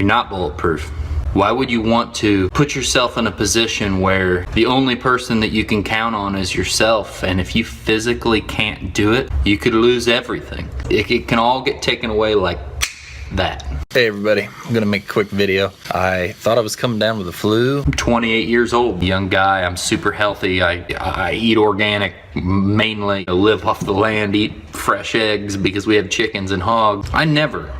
You're not bulletproof. Why would you want to put yourself in a position where the only person that you can count on is yourself, and if you physically can't do it, you could lose everything. It can all get taken away like that. Hey everybody, I'm gonna make a quick video. I thought I was coming down with the flu. I'm 28 years old, young guy. I'm super healthy. I eat organic mainly. I live off the land, eat fresh eggs because we have chickens and hogs. I never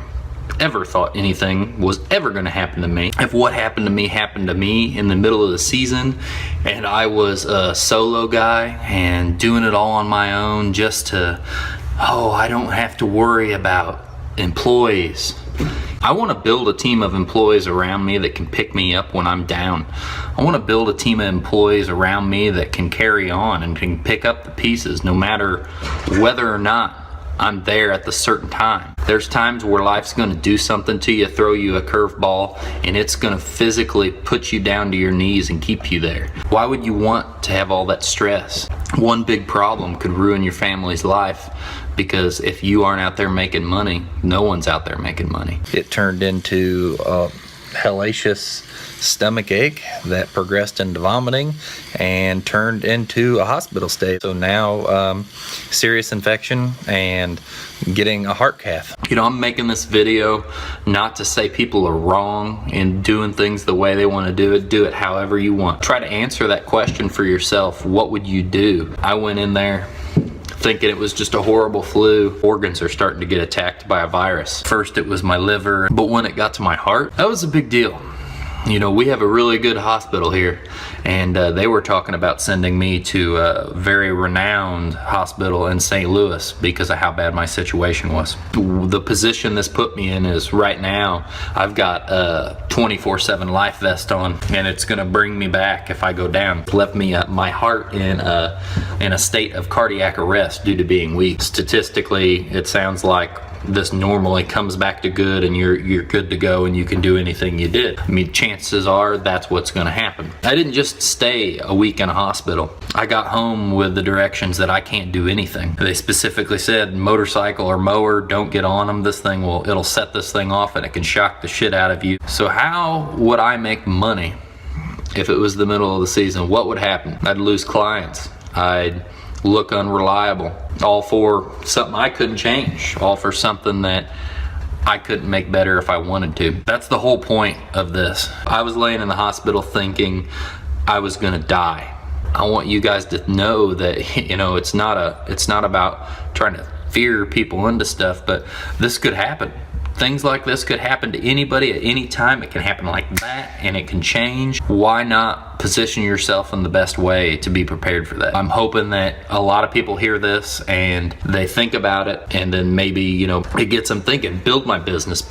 ever thought anything was ever going to happen to me. If what happened to me in the middle of the season, and I was a solo guy and doing it all on my own just to, I don't have to worry about employees. I want to build a team of employees around me that can pick me up when I'm down. I want to build a team of employees around me that can carry on and can pick up the pieces no matter whether or not I'm there at the certain time. There's times where life's gonna do something to you, throw you a curveball, and it's gonna physically put you down to your knees and keep you there. Why would you want to have all that stress? One big problem could ruin your family's life, because if you aren't out there making money, no one's out there making money. It turned into a hellacious stomach ache that progressed into vomiting and turned into a hospital stay. So now serious infection and getting a heart cath. You know, I'm making this video not to say people are wrong in doing things the way they want to do it however you want. Try to answer that question for yourself. What would you do? I went in there thinking it was just a horrible flu. Organs are starting to get attacked by a virus. First it was my liver, but when it got to my heart, that was a big deal. You know, we have a really good hospital here, and they were talking about sending me to a very renowned hospital in St. Louis because of how bad my situation was. The position this put me in is right now, I've got a 24/7 life vest on, and it's gonna bring me back if I go down. It left me my heart in a state of cardiac arrest due to being weak. Statistically, it sounds like this normally comes back to good and you're good to go and you can do anything you did. I mean, chances are that's what's gonna happen. I didn't just stay a week in a hospital. I got home with the directions that I can't do anything. They specifically said motorcycle or mower, don't get on them. It'll set this thing off and it can shock the shit out of you. So how would I make money if it was the middle of the season? What would happen? I'd lose clients. I'd look unreliable. All for something I couldn't change. All for something that I couldn't make better if I wanted to. That's the whole point of this. I was laying in the hospital thinking I was gonna die. I want you guys to know that, you know, it's not about trying to fear people into stuff, but this could happen. Things like this could happen to anybody at any time. It can happen like that, and it can change. Why not position yourself in the best way to be prepared for that? I'm hoping that a lot of people hear this and they think about it, and then maybe, you know, it gets them thinking, build my business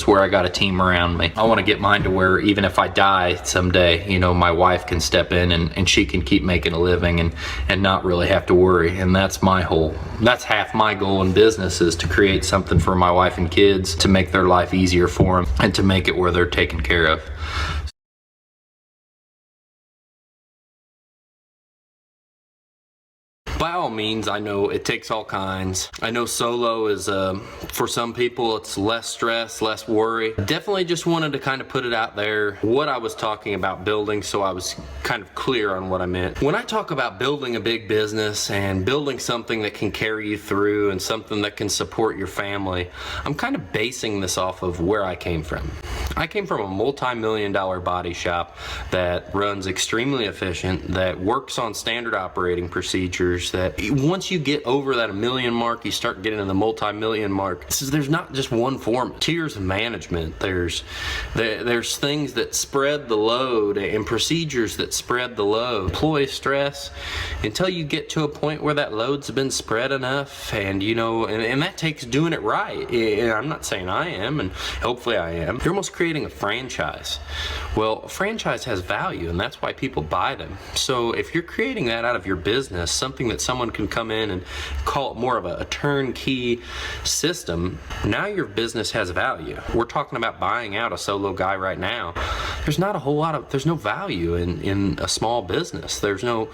where I got a team around me. I want to get mine to where even if I die someday, you know, my wife can step in and she can keep making a living and not really have to worry. And that's half my goal in business, is to create something for my wife and kids to make their life easier for them and to make it where they're taken care of. By all means, I know it takes all kinds. I know solo is, for some people, it's less stress, less worry. Definitely just wanted to kind of put it out there, what I was talking about building, so I was kind of clear on what I meant. When I talk about building a big business and building something that can carry you through and something that can support your family, I'm kind of basing this off of where I came from. I came from a multi-million-dollar body shop that runs extremely efficient, that works on standard operating procedures, that once you get over that $1 million mark, you start getting to the multi-million mark. There's not just one form. Tiers of management. There's things that spread the load and procedures that spread the load. Employee stress, until you get to a point where that load's been spread enough, and you know, and that takes doing it right. And I'm not saying I am, and hopefully I am. You're almost creating a franchise. Well, a franchise has value, and that's why people buy them. So if you're creating that out of your business, something that someone can come in and call it more of a turnkey system, now your business has value. We're talking about buying out a solo guy right now there's not a whole lot of, there's no value in a small business. There's no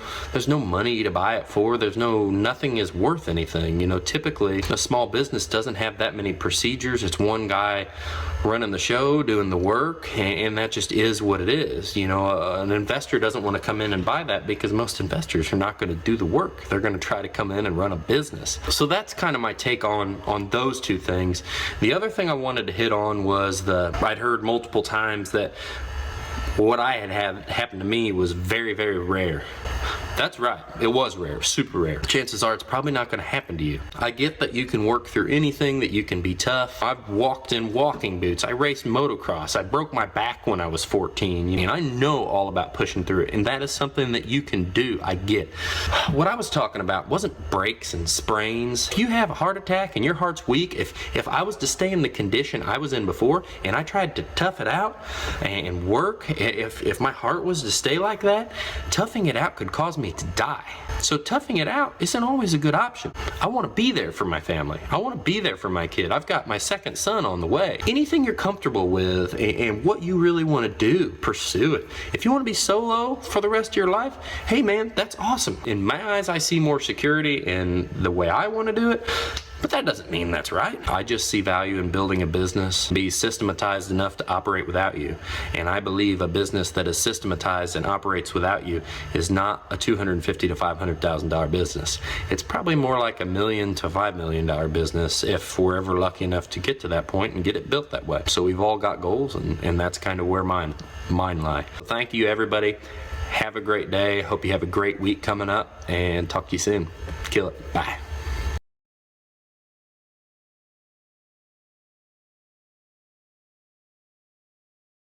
money to buy it for. Nothing is worth anything. You know, typically a small business doesn't have that many procedures. It's one guy running the show, doing the work, and that just is what it is. You know, an investor doesn't want to come in and buy that because most investors are not going to do the work. They're going to try to come in and run a business. So that's kind of my take on those two things. The other thing I wanted to hit on was I'd heard multiple times that what I had happen to me was very, very rare. That's right, it was rare, super rare. Chances are it's probably not gonna happen to you. I get that you can work through anything, that you can be tough. I've walked in walking boots, I raced motocross, I broke my back when I was 14. I know all about pushing through it, and that is something that you can do, I get. What I was talking about wasn't breaks and sprains. If you have a heart attack and your heart's weak, if I was to stay in the condition I was in before, and I tried to tough it out and work, if my heart was to stay like that, toughing it out could cause me to die. So toughing it out isn't always a good option. I want to be there for my family. I want to be there for my kid. I've got my second son on the way. Anything you're comfortable with and what you really want to do, pursue it. If you want to be solo for the rest of your life, hey man, that's awesome. In my eyes, I see more security in the way I want to do it. But that doesn't mean that's right. I just see value in building a business, be systematized enough to operate without you. And I believe a business that is systematized and operates without you is not a $250,000 to $500,000 business. It's probably more like $1 million to $5 million business if we're ever lucky enough to get to that point and get it built that way. So we've all got goals, and that's kind of where mine lie. Thank you, everybody. Have a great day. Hope you have a great week coming up, and talk to you soon. Kill it. Bye.